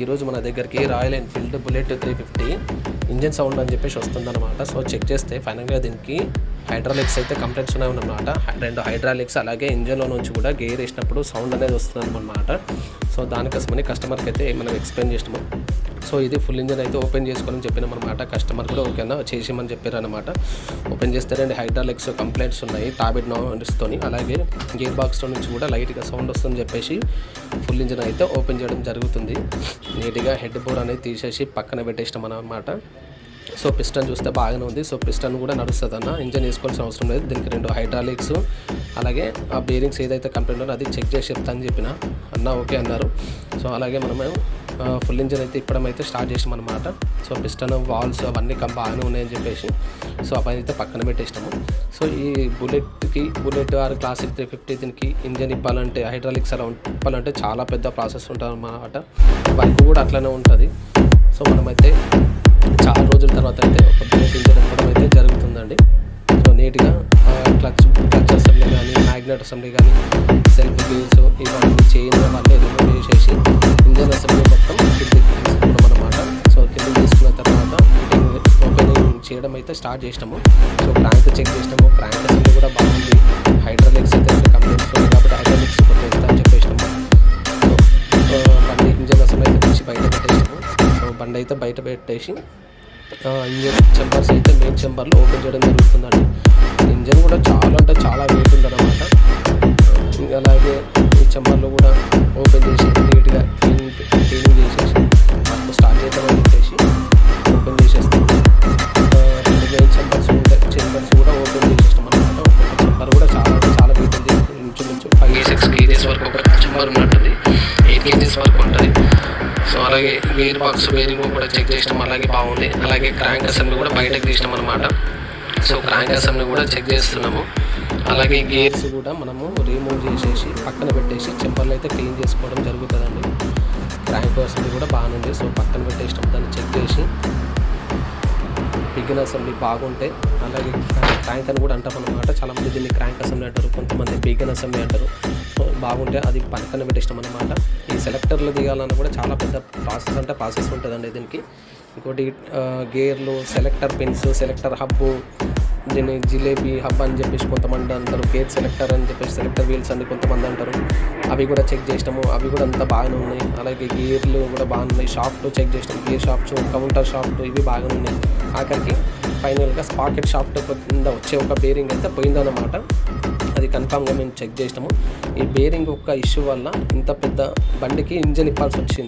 ఈరోజు మన దగ్గరికి royal Enfield bullet 350 engine sound అని చెప్పేసి వస్తుందన్నమాట. సో చెక్ చేస్తే ఫైనల్గా దీనికి హైడ్రాలిక్స్ అయితే కంప్లైంట్స్ ఉన్నాయన్నమాట. 2 హైడ్రాలిక్స్ అలాగే ఇంజన్లో నుంచి కూడా గేర్ వేసినప్పుడు సౌండ్ అనేది వస్తుందన్నమాట. సో దానికోసమని కస్టమర్కి అయితే మనం ఎక్స్ప్లెయిన్ చేసినాము. సో ఇది ఫుల్ ఇంజన్ అయితే ఓపెన్ చేసుకోవాలని చెప్పినామన్నమాట. కస్టమర్ కూడా ఓకేనా చేసేయమని చెప్పారనమాట. ఓపెన్ చేస్తే 2 హైడ్రాలిక్స్ కంప్లైంట్స్ ఉన్నాయి టాబిట్ నోస్తోని, అలాగే గేర్ బాక్స్లో నుంచి కూడా లైట్గా సౌండ్ వస్తుందని చెప్పేసి ఫుల్ ఇంజన్ అయితే ఓపెన్ చేయడం జరుగుతుంది. నీట్గా హెడ్ బోర్ అనేది తీసేసి పక్కన పెట్టేసినాం అన్నమాట. సో పిస్టన్ చూస్తే బాగానే ఉంది. సో పిస్టన్ కూడా నడుస్తుంది అన్న, ఇంజన్ వేసుకోవాల్సిన అవసరం లేదు. దీనికి 2 హైడ్రాలిక్స్ అలాగే ఆ బేరింగ్స్ ఏదైతే కంప్లైంట్ ఉందో అది చెక్ చేసి చెప్తానని చెప్పిన అన్న ఓకే అన్నారు. సో అలాగే మనము ఫుల్ ఇంజన్ అయితే ఇప్పడమైతే స్టార్ట్ చేసాం అనమాట. సో పిస్టన్ వాల్స్ అవన్నీ బాగానే ఉన్నాయని చెప్పేసి సో అవన్నీ అయితే పక్కన పెట్టేసినాము. సో ఈ బుల్లెట్ ఆర్ క్లాసిక్ 350 దీనికి ఇంజన్ ఇప్పాలంటే హైడ్రాలిక్స్ అలా ఇప్పాలంటే చాలా పెద్ద ప్రాసెస్ ఉంటుంది అన్నమాట. వర్క్ కూడా అట్లనే ఉంటుంది. సో మనమైతే చాలా రోజుల తర్వాత అయితే ఒక బుల్లెట్ ఇంజన్ ఇప్పడం అయితే జరుగుతుందండి. సో నీట్గా క్లచ్ అసెంబ్లీ కానీ మ్యాగ్నెట్ అసెంబ్లీ కానీ సెల్ఫ్ గేర్స్ ఇవన్నీ చైన్ అవన్నీ రిమూవ్ చేసేసి ఇంజన్ అసెంబ్లీ మొత్తం కిందికి తీసుకున్నాం అన్నమాట. సో కిందికి తీసుకున్న తర్వాత ఓపెనింగ్ చేయడం అయితే స్టార్ట్ చేసినాము. సో క్రాంక్ చెక్ చేసినాము. క్రాంక్ అసెంబ్లీ కూడా బాగుంది. హైడ్రాలిక్స్ అయితే కంప్లైంట్స్ ఉంది కాబట్టి హైడ్రాలిక్స్ కొట్టేస్తా అని చెప్పేసినాము. సో బండి ఇంజన్ అసెంబ్లీ అయితే తీసి బయట పెట్టేసినాము. సో బండి అయితే బయట పెట్టేసి ఇంజన్ చెంబర్స్ అయితే మెయిన్ చెంబర్లో ఓపెన్ చేయడం జరుగుతుందండి. ఇంజన్ కూడా చాలా అంటే చాలా వెయిట్ ఉందన్నమాట. అలాగే ఈ చెంబర్లో కూడా ఓపెన్ చేసి నీట్గా క్లీనింగ్ చేసేసి వర్క్ స్టార్ట్ చేద్దామని చెప్పేసి ఓపెన్ చేసేస్తాం. మెయిన్ చెంబర్స్ కూడా ఓపెన్ చేసేస్తాం అనమాట. ఒక్కొక్క చెంబర్ కూడా చాలా వెయిట్ ఉంది. ఇంచుమించు 5-6 kgs వరకు ఒక చెంబర్ ఉన్నట్టుంది. 8 kgs వరకు ఉంటుంది. సో అలాగే గేర్ బాక్స్ బేరింగ్ కూడా చెక్ చేసినాం, అలాగే బాగుంది. అలాగే క్రాంక్ అసెంబ్లీ కూడా బయటకు తీసినాం అనమాట. సో క్రాంక్ అసెంబ్లీ కూడా చెక్ చేస్తున్నాము. అలాగే గేర్స్ కూడా మనము రిమూవ్ చేసేసి పక్కన పెట్టేసి చెంపర్లు అయితే క్లీన్ చేసుకోవడం జరుగుతుందండి. క్రాంక్ అసెంబ్లీ కూడా బాగుంది. సో పక్కన పెట్టేసినాం, దాన్ని చెక్ చేసి బిగిన్ అసెంబ్లీ బాగుంటే అలాగే క్రాంక్ అని కూడా అంటాం అనమాట. చాలామంది దీన్ని క్రాంక్ అసెంబ్లీ అంటారు, కొంతమంది బిగిన్ అసెంబ్లీ అంటారు. సో బాగుంటే అది పక్కన పెట్టేసినాం అనమాట. ఈ సెలెక్టర్లు దిగాలన్నా కూడా చాలా పెద్ద ప్రాసెస్ ఉంటుందండి దీనికి. ఇంకోటి గేర్లు, సెలెక్టర్ పిన్స్, సెలెక్టర్ హబ్బు, దీన్ని జిలేబీ హబ్ అని చెప్పేసి కొంతమంది అంటారు. గేర్ సెలెక్టర్ అని చెప్పేసి సెలెక్టర్ వీల్స్ అని కొంతమంది అంటారు. అవి కూడా చెక్ చేసినాము. అవి కూడా అంతా బాగానే ఉన్నాయి. అలాగే గేర్లు కూడా బాగున్నాయి. షాఫ్ట్ చెక్ చేసినాము. గేర్ షాఫ్ట్స్, కౌంటర్ షాఫ్ట్ ఇవి బాగానే ఉన్నాయి. ఆఖరికి ఫైనల్గా స్పాకెట్ షాఫ్ట్ కింద వచ్చే ఒక బేరింగ్ అయితే పోయిందన్నమాట. అది కన్ఫామ్గా మేము చెక్ చేసినాము. ఈ బేరింగ్ ఒక్క ఇష్యూ వల్ల ఇంత పెద్ద బండికి ఇంజన్ ఇప్పాల్సి వచ్చింది.